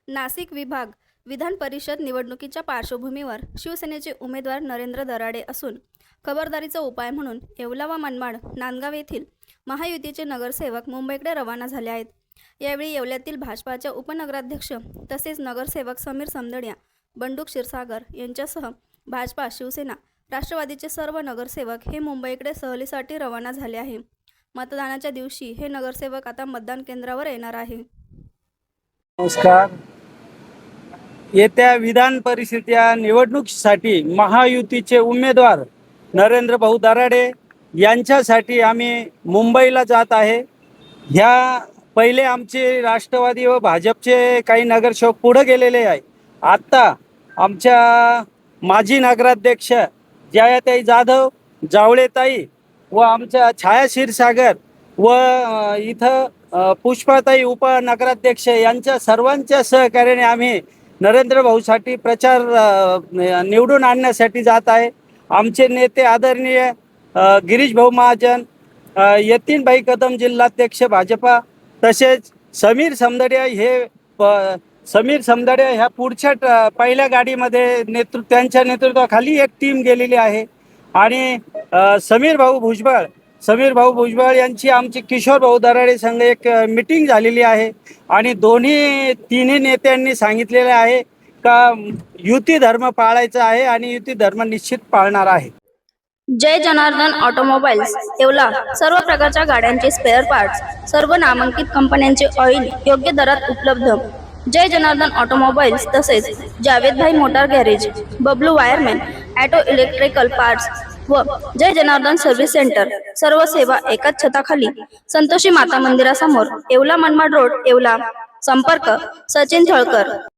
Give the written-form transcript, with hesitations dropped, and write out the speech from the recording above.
नाशिक विभाग विधान परिषद निवडणुकीच्या पार्श्वभूमीवर शिवसेनेचे उमेदवार नरेंद्र दराडे असून खबरदारीचा उपाय म्हणून येवला व मनमाड नांदगाव येथील महायुतीचे नगरसेवक मुंबईकडे रवाना झाले आहेत। यावेळी येवल्यातील भाजपाच्या उपनगराध्यक्ष तसेच नगरसेवक समीर समदडिया, बंडू क्षीरसागर यांच्यासह भाजपा, शिवसेना, राष्ट्रवादीचे सर्व नगरसेवक हे मुंबईकडे सहलीसाठी रवाना झाले आहे। मतदानाच्या दिवशी हे नगरसेवक आता मतदान केंद्रावर येणार आहे। नमस्कार। येत्या विधान परिषद निवडणुकीसाठी महायुतीचे उमेदवार नरेंद्र भाऊ दराडे यांच्यासाठी आम्ही मुंबईला जात आहे। ह्या पहिले आमचे राष्ट्रवादी व भाजपचे काही नगरसेवक पुढे गेलेले आहे। आता आमच्या माजी नगराध्यक्ष जयाताई जाधव, जावळेताई व आमच्या छाया क्षीरसागर व इथं पुष्पाताई उपनगराध्यक्ष यांच्या सर्वांच्या सहकार्याने आम्ही नरेंद्र भाऊसाठी प्रचार निवडून आणण्यासाठी जात आहे। आमचे नेते आदरणीय गिरीश भाऊ महाजन, यतीनभाई कदम जिल्हाध्यक्ष भाजपा, तसेच समीर समदडिया ह्या पुढच्या पहिल्या गाडीमध्ये त्यांच्या नेतृत्वाखाली एक टीम गेलेली आहे। आणि समीर भाऊ भुजबळ यांची आमची किशोर भाऊ दराडे संघ एक मीटिंग झालेली आहे आणि तिन्ही नेत्यांनी सांगितलेले आहे का युती धर्म पाळायचा आहे आणि युती धर्म निश्चित पाळणार आहे। जय जनार्दन ऑटोमोबाईल्स येवला सर्व प्रकारच्या गाड्यांचे स्पेअर पार्ट्स, सर्व नामांकित कंपन्यांचे ऑइल योग्य दरात उपलब्ध। जय जनार्दन ऑटोमोबाईल्स तसेच जावेदभाई motor garage, Bablu wireman, auto electrical parts व जय जनार्दन सर्व्हिस सेंटर, सर्व सेवा एकाच छताखाली, संतोषी माता मंदिरासमोर, येवला मनमाड रोड, येवला। संपर्क सचिन थळकर।